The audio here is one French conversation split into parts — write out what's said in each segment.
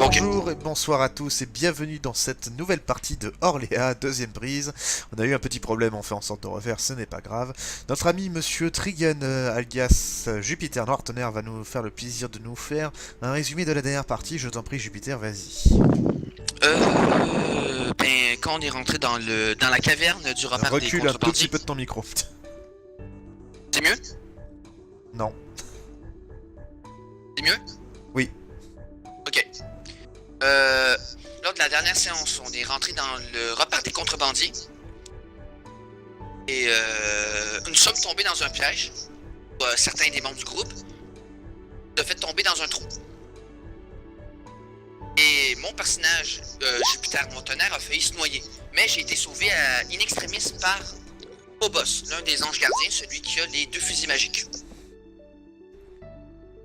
Ok. Bonjour et bonsoir à tous et bienvenue dans cette nouvelle partie de Orléa, deuxième prise. On a eu un petit problème, on fait en sorte de refaire, ce n'est pas grave. Notre ami Monsieur Trigun, alias Jupiter Noir Tonnerre, va nous faire le plaisir de nous faire un résumé de la dernière partie. Je t'en prie Jupiter, vas-y. Quand on est rentré dans la caverne du repère des Recule un tout petit contrebandiers, peu de ton micro. c'est mieux? Non. C'est mieux? Oui. Ok. Lors de la dernière séance, on est rentré dans le repère des contrebandiers. Et nous sommes tombés dans un piège. Certains des membres du groupe nous ont fait tomber dans un trou. Et mon personnage, Jupiter Montonnerre, a failli se noyer. Mais j'ai été sauvé in extremis par Phobos, l'un des anges gardiens, celui qui a les deux fusils magiques.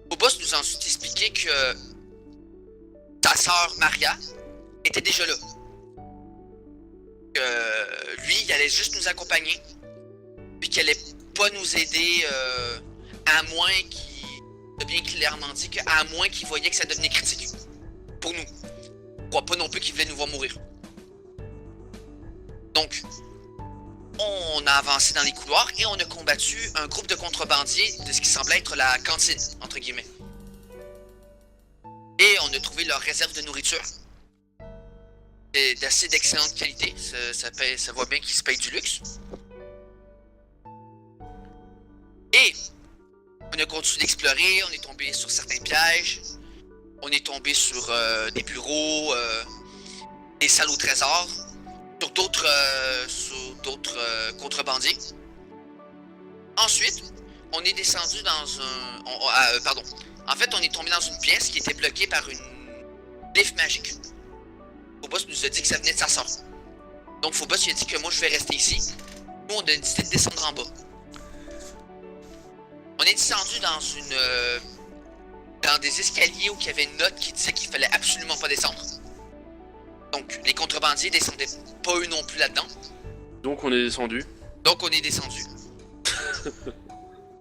Phobos nous a ensuite expliqué que sa sœur Maria était déjà là. Lui, il allait juste nous accompagner, puis qu'il allait pas nous aider, à moins qu'il a bien clairement dit qu'à moins qu'il voyait que ça devenait critique. Pour nous. Je crois pas non plus qu'il voulait nous voir mourir. Donc, on a avancé dans les couloirs et on a combattu un groupe de contrebandiers de ce qui semblait être la cantine, entre guillemets. Et on a trouvé leur réserve de nourriture. D'assez d'excellente qualité. Ça voit bien qu'ils se payent du luxe. Et on a continué d'explorer, on est tombé sur certains pièges. On est tombé sur des bureaux, des salles au trésor, sur d'autres contrebandiers. Ensuite, on est descendu dans un... pardon. En fait, on est tombé dans une pièce qui était bloquée par une glyphe magique. Phobos nous a dit que ça venait de sa sœur. Donc Phobos il a dit que moi je vais rester ici. Nous, on a décidé de descendre en bas. On est descendu dans des escaliers où il y avait une note qui disait qu'il fallait absolument pas descendre. Donc, les contrebandiers descendaient pas eux non plus là-dedans. Donc on est descendu. Donc, on est descendu.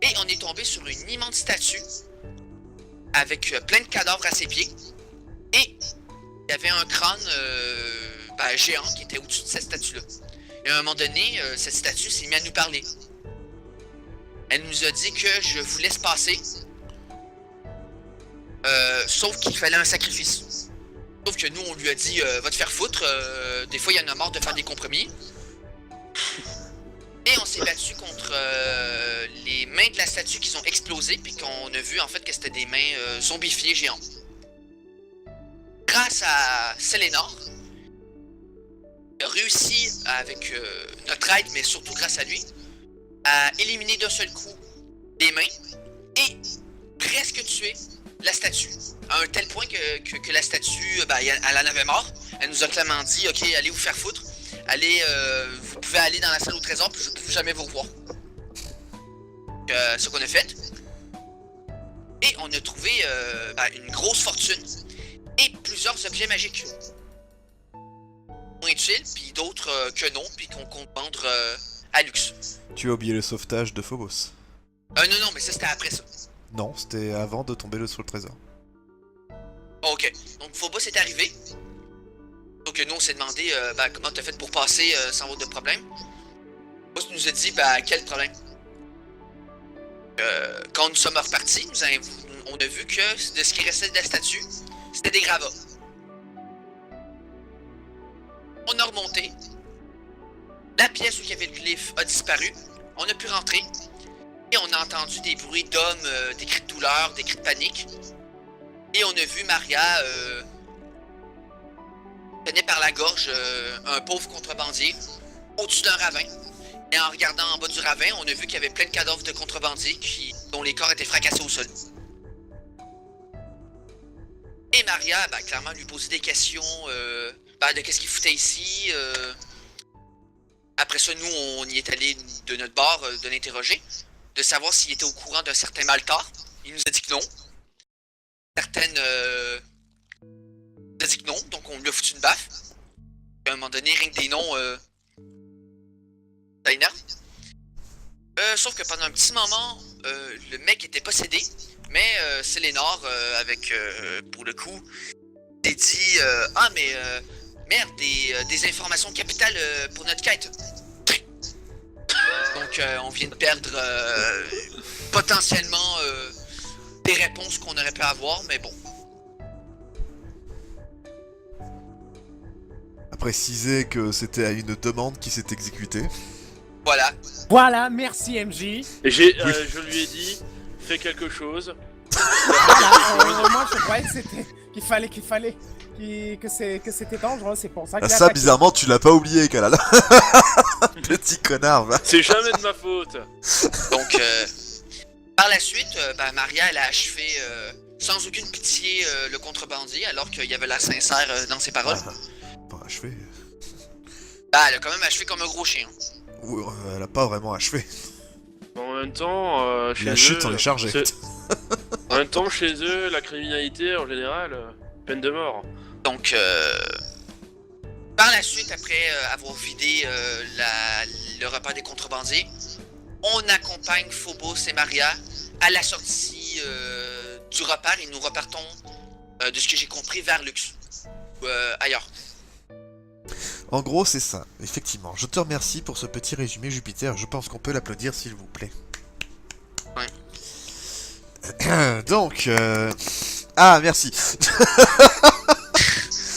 Et on est tombé sur une immense statue avec plein de cadavres à ses pieds. Et il y avait un crâne géant qui était au-dessus de cette statue-là. Et à un moment donné, cette statue s'est mise à nous parler. Elle nous a dit que je vous laisse passer. Sauf qu'il fallait un sacrifice. Sauf que nous, on lui a dit va te faire foutre. Des fois, il y en a marre de faire des compromis. Et on s'est battu contre les mains de la statue qui ont explosé. Puis qu'on a vu en fait que c'était des mains zombifiées géantes. Grâce à Selenor, il a réussi avec notre aide, mais surtout grâce à lui, à éliminer d'un seul coup les mains et presque tuer la statue. À un tel point que la statue, elle en avait marre. Elle nous a clairement dit, ok, allez vous faire foutre. Allez, vous pouvez aller dans la salle au trésor, puis je ne peux jamais vous revoir. Ce qu'on a fait. Et on a trouvé une grosse fortune et plusieurs objets magiques. Moins utiles, puis d'autres que non, puis qu'on compte vendre à luxe. Tu as oublié le sauvetage de Phobos. Non, mais ça c'était après ça. Non, c'était avant de tomber sur le trésor. Ok, donc Phobos est arrivé. Donc nous on s'est demandé comment t'as fait pour passer sans avoir de problème. Phobos nous a dit quel problème. Quand nous sommes repartis, on a vu que de ce qui restait de la statue, c'était des gravats. On a remonté. La pièce où il y avait le glyphe a disparu. On a pu rentrer. Et on a entendu des bruits d'hommes, des cris de douleur, des cris de panique. Et on a vu Maria tenir par la gorge un pauvre contrebandier au-dessus d'un ravin. Et en regardant en bas du ravin, on a vu qu'il y avait plein de cadavres de contrebandiers dont les corps étaient fracassés au sol. Et Maria, clairement, lui posait des questions de qu'est-ce qu'il foutait ici. Après ça, nous, on y est allé de notre bord de l'interroger, de savoir s'il était au courant d'un certain Maltar. Il nous a dit que non. Certaines... il a dit que non, donc on lui a foutu une baffe. À un moment donné, rien que des noms... ça énerve. Sauf que pendant un petit moment, le mec était possédé, mais Selenor, avec, pour le coup, t'es dit ah mais merde, des informations capitales pour notre quête. Donc on vient de perdre potentiellement des réponses qu'on aurait pu avoir, mais bon. À préciser que c'était à une demande qui s'est exécutée. Voilà. Voilà, merci MJ. Et je lui ai dit, fais quelque chose. Voilà, moi je croyais que c'était que c'était dangereux, c'est pour ça que Ça, bizarrement, tu l'as pas oublié, Kalala. Petit connard, va. C'est jamais de ma faute. Donc par la suite, Maria elle a achevé sans aucune pitié le contrebandier alors qu'il y avait l'air sincère dans ses paroles. Pas achevé. Elle a quand même achevé comme un gros chien. Ou, elle a pas vraiment achevé. En même temps, chez La eux... chute s'en est chargée. En même temps, chez eux, la criminalité, en général, peine de mort. Donc par la suite, après avoir vidé le repas des contrebandiers, on accompagne Phobos et Maria à la sortie du repère et nous repartons, de ce que j'ai compris, vers Lux. Ou ailleurs. En gros, c'est ça, effectivement. Je te remercie pour ce petit résumé, Jupiter. Je pense qu'on peut l'applaudir, s'il vous plaît. Ouais. Donc, ah, merci.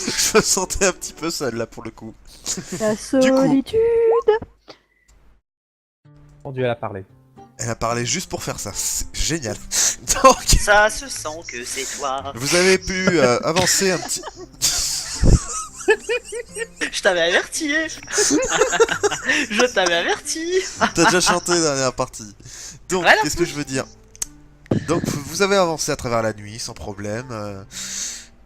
Je me sentais un petit peu seul, là, pour le coup. La solitude. Mon Dieu, elle a parlé. Elle a parlé juste pour faire ça. C'est génial. Donc, Ça se sent que c'est toi. vous avez pu avancer un petit... Je t'avais averti. Je t'avais averti. T'as déjà chanté la dernière partie. Donc, Voilà. qu'est-ce que je veux dire? Donc, vous avez avancé à travers la nuit, sans problème.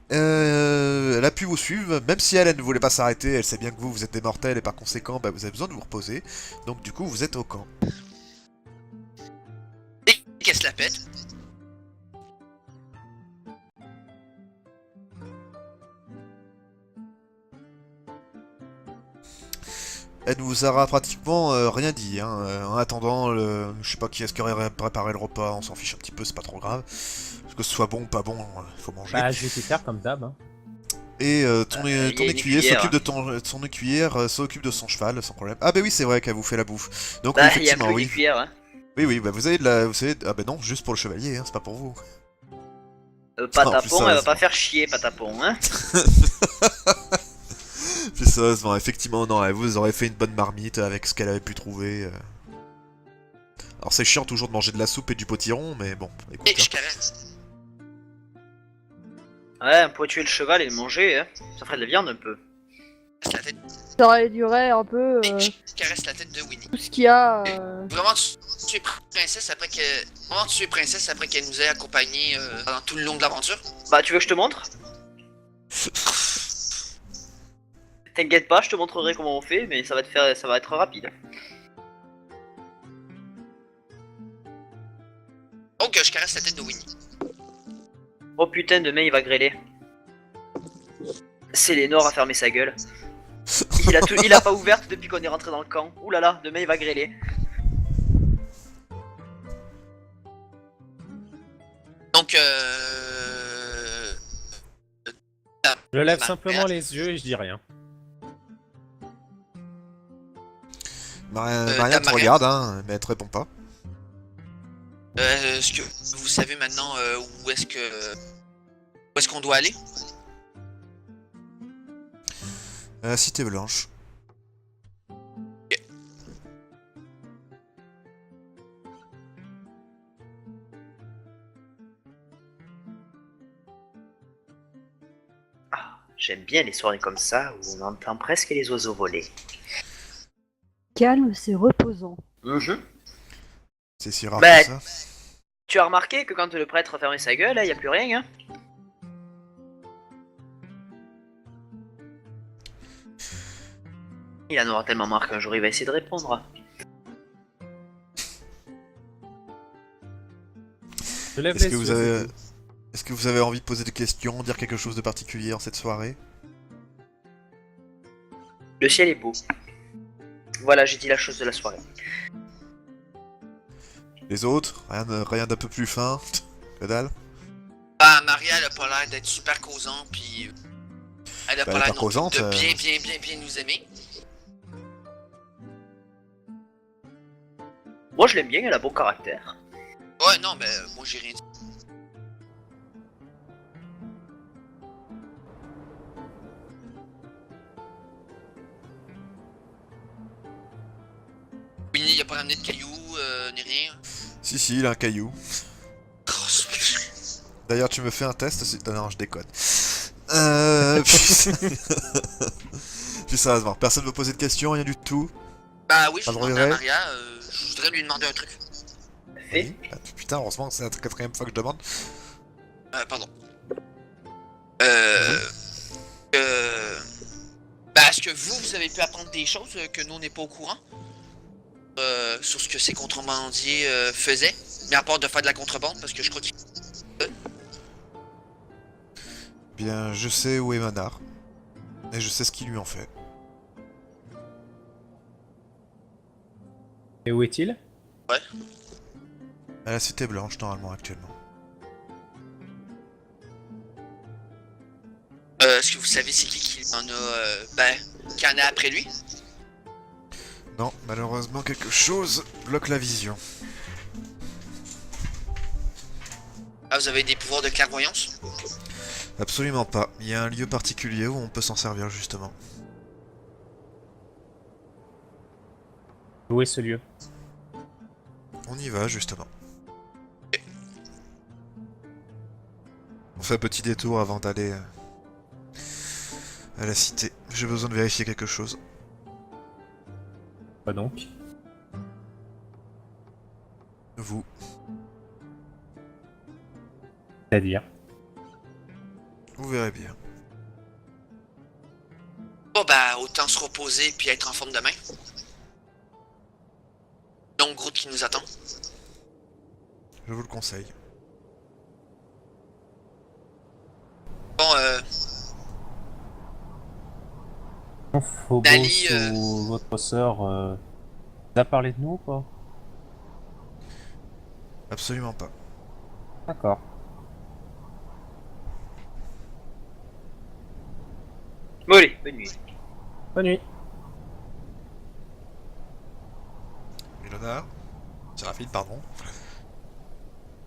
Elle a pu vous suivre, même si elle ne voulait pas s'arrêter, elle sait bien que vous êtes des mortels et par conséquent, vous avez besoin de vous reposer. Donc, du coup, vous êtes au camp. Et qu'elle se la pète. Elle nous aura pratiquement rien dit, hein. En attendant, je sais pas qui est-ce qui aurait préparé le repas, on s'en fiche un petit peu, c'est pas trop grave. Parce que ce soit bon ou pas bon, faut manger. Bah, Jupiter comme d'hab. Hein. Et ton y a une écuyer cuillère. s'occupe de son écuyère, s'occupe de son cheval, sans problème. Ah bah oui, c'est vrai qu'elle vous fait la bouffe. Donc Bah, oui, il y a effectivement, plus oui. une cuillère. Hein. Oui, vous avez de la... Ah bah non, juste pour le chevalier, hein, c'est pas pour vous. Patapon, plus elle va sérieusement. pas faire chier, Patapon. Hein. Plus sérieusement, effectivement, non, elle vous aurait fait une bonne marmite avec ce qu'elle avait pu trouver. Alors c'est chiant toujours de manger de la soupe et du potiron, mais bon, écoute. Et hein. je caresse. Ouais, on pourrait tuer le cheval et le manger. Hein. Ça ferait de la viande un peu. La tête, Ça aurait duré un peu je caresse la tête de Winnie. tout ce qu'il y a. Vraiment tuer princesse après qu'elle nous ait accompagnés pendant tout le long de l'aventure. Bah, tu veux que je te montre? T'inquiète pas, je te montrerai comment on fait, mais ça va être rapide. Donc je caresse la tête de Winnie. Oh putain, demain il va grêler. C'est Lénore a fermé sa gueule. Il a pas ouverte depuis qu'on est rentré dans le camp. Ouh là là, demain il va grêler. Donc Je lève Bah, simplement merde. les yeux et je dis rien. Maria Dame te Maria. regarde, hein, mais elle te répond pas. est-ce que vous savez maintenant où est-ce qu'on doit aller? Cité Blanche. J'aime bien les soirées comme ça où on entend presque les oiseaux voler. Calme, c'est reposant. C'est si rare Bah, que ça. Tu as remarqué que quand le prêtre fermait sa gueule, il y a plus rien, hein? Il en aura tellement marre qu'un jour il va essayer de répondre. Je lève Est-ce les que yeux. vous avez... Est-ce que vous avez envie de poser des questions, dire quelque chose de particulier en cette soirée? Le ciel est beau. Voilà, j'ai dit la chose de la soirée. Les autres? Rien d'un peu plus fin? Que dalle? Ah, Maria elle a pas l'air d'être super causant, puis Elle a Bah, pas elle est l'air pas non plus causante, de bien nous aimer. Moi je l'aime bien, elle a bon caractère. Ouais, non, mais moi j'ai rien dit. Winnie, il a pas ramené de cailloux, ni rien. Si, il a un caillou. Oh, c'est- D'ailleurs, tu me fais un test si... Non, je déconne. Plus sérieusement, personne ne veut poser de questions, rien du tout. Bah oui, je Pas de demandais à regret. Maria, je voudrais lui demander un truc. Fait. Ah, putain, heureusement que c'est la quatrième fois que je demande. Pardon. Bah, est-ce que vous avez pu apprendre des choses que nous on n'est pas au courant sur ce que ces contrebandiers faisaient, mais à part de faire de la contrebande, parce que je crois qu'ils... Bien, je sais où est Manar. Et je sais ce qu'il lui en fait. Et où est-il? À la Cité Blanche, normalement, actuellement. Est-ce que vous savez c'est qui en a... qui en a après lui? Non, malheureusement, quelque chose bloque la vision. Ah, vous avez des pouvoirs de clairvoyance? Absolument pas. Il y a un lieu particulier où on peut s'en servir, justement. Où est ce lieu? On y va, justement. On fait un petit détour avant d'aller à la cité. J'ai besoin de vérifier quelque chose. Quoi donc? Vous. C'est-à-dire? Vous verrez bien. Bon bah, autant se reposer puis être en forme demain. Donc, route qui nous attend. Je vous le conseille. Bon, Phobos Dali, ou votre sœur vous a parlé de nous ou pas? Absolument pas. D'accord. Bon allez, bonne nuit. Bonne nuit. Ilona, Séraphine, pardon.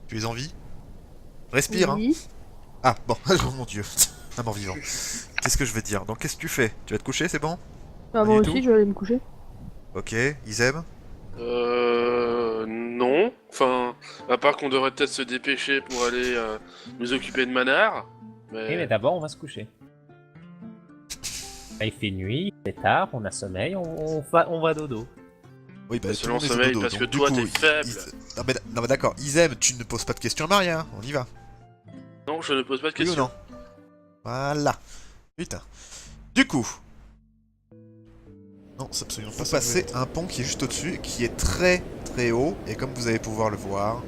Tu es en vie? Respire, hein. Oui. Ah, bon, oh mon dieu. Un mort vivant. Qu'est-ce que je vais te dire? Donc, qu'est-ce que tu fais? Tu vas te coucher, c'est bon? Bah, Pas moi du aussi, tout. je vais aller me coucher. Ok, Izem? Non. Enfin, à part qu'on devrait peut-être se dépêcher pour aller nous occuper de Manar. Oui, mais d'abord, on va se coucher. Là, il fait nuit, il fait tard, on a sommeil, on va dodo. Oui, bah, tout le Selon monde est sommeil, dodo, parce que donc, du toi, coup, t'es faible. Non, mais d'accord, Izem, tu ne poses pas de questions à Maria, on y va. Non, je ne pose pas de Oui ou questions. non? Voilà. Putain. Du coup. Non, c'est absolument pas passer un pont qui est juste au-dessus, qui est très très haut, et comme vous allez pouvoir le voir,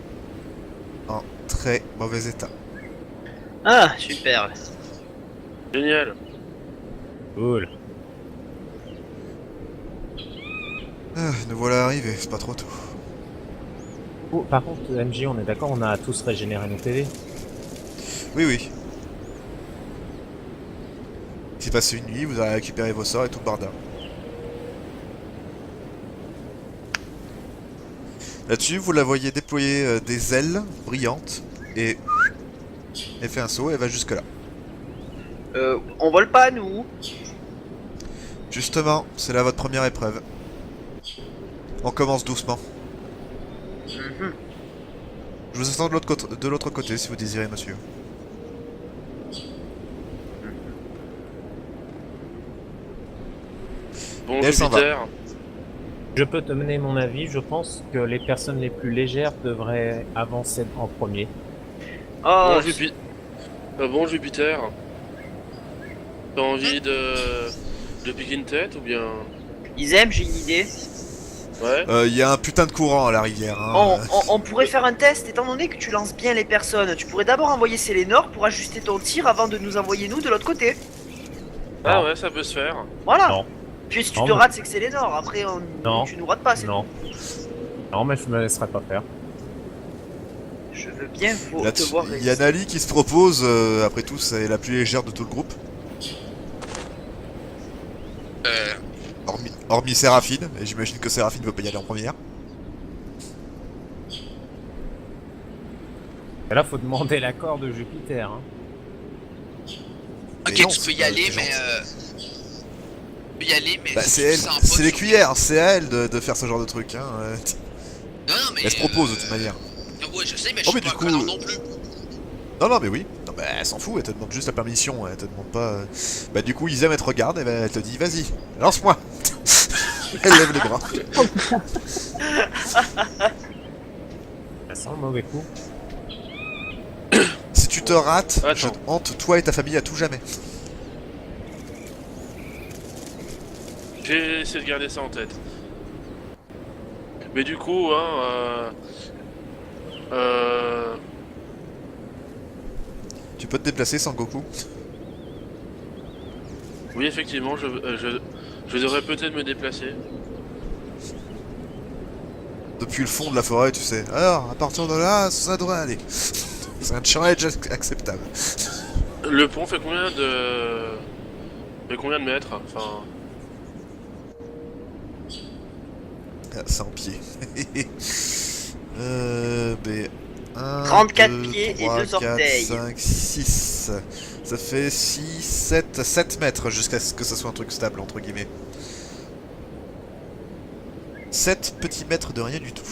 en très mauvais état. Ah, super. Génial. Cool. Ah, nous voilà arrivés, c'est pas trop tôt. Oh, par contre, MJ, on est d'accord, on a tous régénéré nos PV. Oui, oui. Si passé une nuit, vous allez récupérer vos sorts et tout le bardin. Là-dessus, vous la voyez déployer des ailes brillantes et elle fait un saut et elle va jusque là. On vole pas nous. Justement, c'est là votre première épreuve. On commence doucement. Mhm. Je vous attends de l'autre côté si vous désirez, monsieur. Bon, Et elle s'en va. Jupiter. Je peux te mener mon avis, je pense que les personnes les plus légères devraient avancer en premier. Oh, Bon, Jupiter. T'as envie de piquer une tête ou bien... ils aiment, j'ai une idée. Ouais. Il y a un putain de courant à la rivière. Hein. On pourrait faire un test, étant donné que tu lances bien les personnes. Tu pourrais d'abord envoyer Sélénor pour ajuster ton tir avant de nous envoyer nous de l'autre côté. Ah Non. ouais, ça peut se faire. Voilà. Non. Puis si tu Non, te mais- rates, c'est que c'est Sélénor. Après, Non. tu nous rates pas. c'est Non. Non, mais je me laisserai pas faire. tout. Je veux bien te Là-dessus, voir il y a résister. Nali qui se propose, après tout, c'est la plus légère de tout le groupe. Hormis Séraphine, et j'imagine que Séraphine veut pas y aller en première. Et là, faut demander l'accord de Jupiter. Hein. Ok, Mais non, tu c'est peux y pas aller, intelligent. mais tu peux y aller, mais Bah, si c'est tu elle, sens pas c'est les sur- cuillères, c'est à elle de faire ce genre de truc. Hein. Non, non, mais. Elle se propose de toute manière. Ouais, je sais, mais je Oh, suis mais pas du un coup, connard non plus. Non, non, mais oui. Non, bah, elle s'en fout, elle te demande juste la permission, elle te demande pas. Bah, du coup, Isam, elle te regarde, et bah, elle te dit, vas-y, lance-moi. Elle lève les bras. Oh putain. Ça sent le mauvais coup. Si tu te rates, Attends. je te hante toi et ta famille à tout jamais. J'ai essayé de garder ça en tête. Mais du coup, hein, Tu peux te déplacer sans Goku. oui, effectivement, je devrais peut-être me déplacer. Depuis le fond de la forêt, tu sais. Alors, à partir de là, ça devrait aller. C'est un challenge acceptable. Le pont fait combien de... fait combien de mètres? Enfin... Ah, c'est en pied. B 1, 34 pieds et 2 orteils. 5, 6. Ça fait 6, 7 mètres jusqu'à ce que ça soit un truc stable, entre guillemets. 7 petits mètres de rien du tout.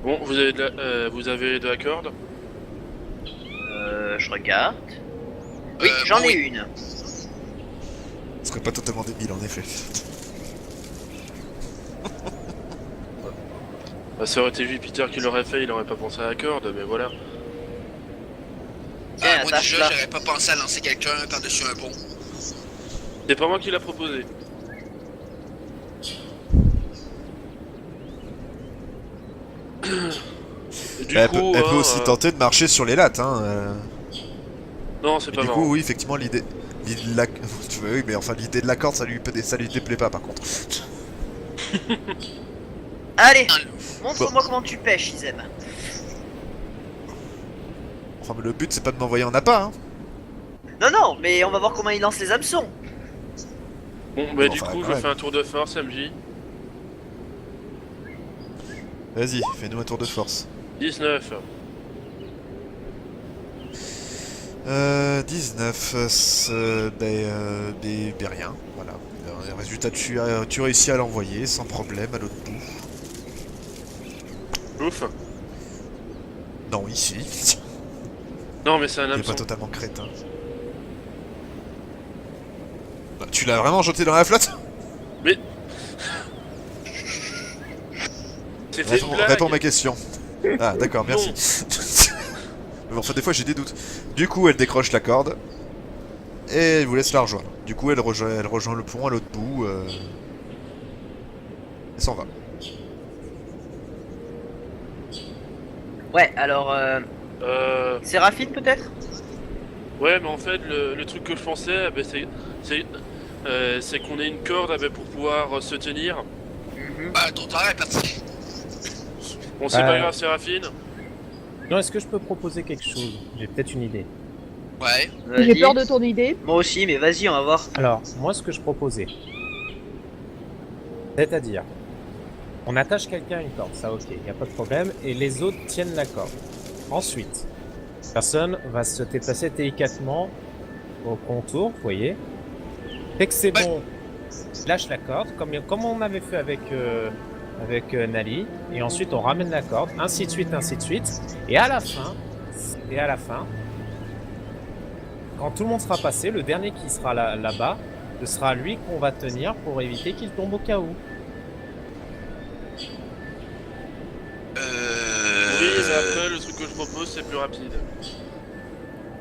Bon, vous avez de la corde? Je regarde. Oui, j'en ai une. Ce serait pas totalement débile, en effet. Bah, ça aurait été Jupiter qui l'aurait fait, il aurait pas pensé à la corde, mais voilà. Tiens, Moi attache déjà, là. j'aurais pas pensé à lancer quelqu'un par-dessus un pont. C'est pas moi qui l'a proposé. Du Elle coup, peut hein, aussi tenter de marcher sur les lattes, hein. Non, c'est Mais pas du marrant. coup, oui, effectivement, l'idée de la... oui, mais enfin, l'idée de la corde, ça lui déplaît pas, par contre. Allez, Dans le- montre-moi comment tu pêches, Izem. Enfin, mais le but, c'est pas de m'envoyer en appât, hein. Non, non, mais on va voir comment il lance les hameçons. Bon, bah Bon, du enfin, coup, quand je même. fais un tour de force, MJ. Vas-y, fais-nous un tour de force. 19. 19, rien, voilà. Le résultat, tu réussis à l'envoyer sans problème à l'autre bout. Ouf. Non, ici. Non, mais c'est un Il est hameçon. pas totalement crétin. Bah, tu l'as vraiment jeté dans la flotte? C'était une blague. Réponds à ma question. Ah, d'accord, merci. Mais enfin, des fois, j'ai des doutes. Du coup, elle décroche la corde. Et elle vous laisse la rejoindre. Du coup, elle rejoint le pont à l'autre bout. Et s'en va. Ouais, alors, Séraphine peut-être? Ouais, mais en fait, le truc que je pensais, bah, c'est qu'on ait une corde bah, pour pouvoir se tenir. Bah, ton temps est parti. Bon, c'est pas grave, Séraphine. Non, est-ce que je peux proposer quelque chose? J'ai peut-être une idée. Ouais. J'ai peur de ton idée. Moi aussi, mais vas-y, on va voir. Alors, moi, ce que je proposais, c'est-à-dire, on attache quelqu'un à une corde, ça ok, il n'y a pas de problème, et les autres tiennent la corde. Ensuite, personne va se déplacer délicatement au contour, vous voyez. Dès que c'est Ouais. bon, lâche la corde, comme on avait fait avec Nali, et ensuite on ramène la corde, ainsi de suite, et à la fin, quand tout le monde sera passé, le dernier qui sera là-bas, ce sera lui qu'on va tenir pour éviter qu'il tombe au cas où. Oui, mais après, le truc que je propose, c'est plus rapide.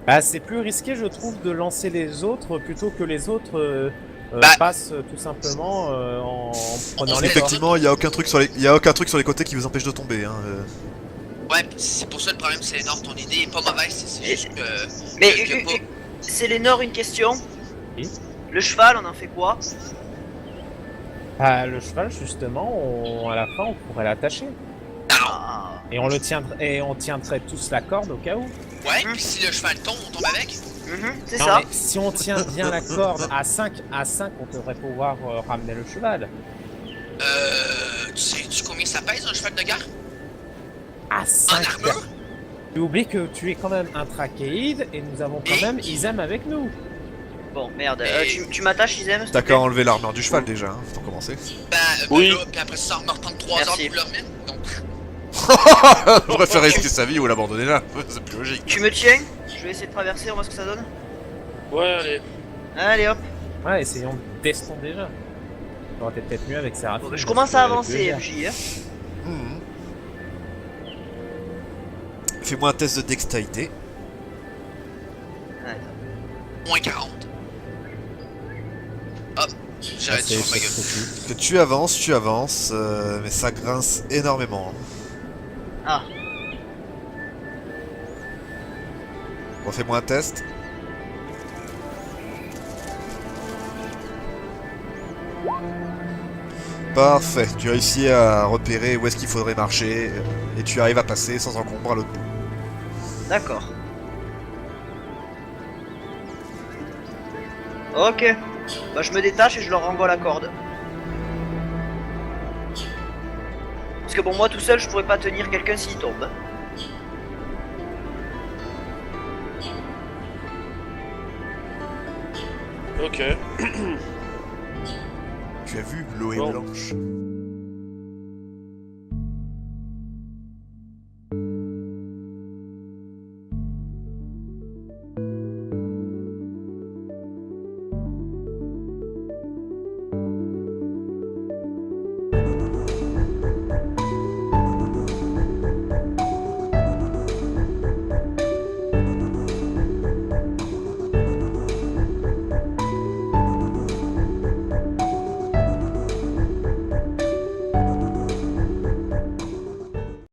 Bah, c'est plus risqué, je trouve, de lancer les autres plutôt que les autres Bah. passent tout simplement en prenant On les se cordes. Effectivement, il y a aucun truc sur les côtés qui vous empêche de tomber. Hein. Ouais, c'est pour ça le problème, c'est énorme. Ton idée est pas mauvaise, c'est juste que. Mais que- que pas- c'est Lénore une question. Oui. Le cheval, on en fait quoi? Ah, le cheval, justement, à la fin, on pourrait l'attacher. Non. Ah. Et on tiendrait tous la corde au cas où. Ouais, puis si le cheval tombe, on tombe avec. C'est Non, ça. mais si on tient bien la corde à 5, on devrait pouvoir ramener le cheval. Tu sais combien ça pèse un cheval de guerre? À En 5. armure? Tu oublies que tu es quand même un trachéide et nous avons quand Et- même Isem avec nous. Bon, merde. Et- Tu m'attaches, Isem, s'il te T'as plaît qu'à enlever l'armure du cheval déjà, hein, pour commencer. Oui. Là, puis après ça, on va reprendre 3 heures Merci. pour le remettre. Donc, Je préfère risquer sa vie ou l'abandonner là, c'est plus logique. Tu me tiens? Je vais essayer de traverser, on voit ce que ça donne. Ouais, allez. Allez hop. Ouais, essayons de descendre déjà. Ça aurait été peut-être mieux avec Seraphine. Bon, bah, je parce commence que à avec avancer, le MJ. Hein. Mhm. Fais-moi un test de dextérité. moins 40. Hop, j'arrête c'est- sur ma gueule. c'est- Que tu avances, mais ça grince énormément. Ah, Refais-moi un test. Parfait, tu réussis à repérer où est-ce qu'il faudrait marcher et tu arrives à passer sans encombre à l'autre bout. d'accord. Ok. Bah je me détache et je leur renvoie la corde. Parce que bon, moi tout seul, je pourrais pas tenir quelqu'un s'il tombe. Hein. Ok. Tu as vu l'eau est Bon. blanche.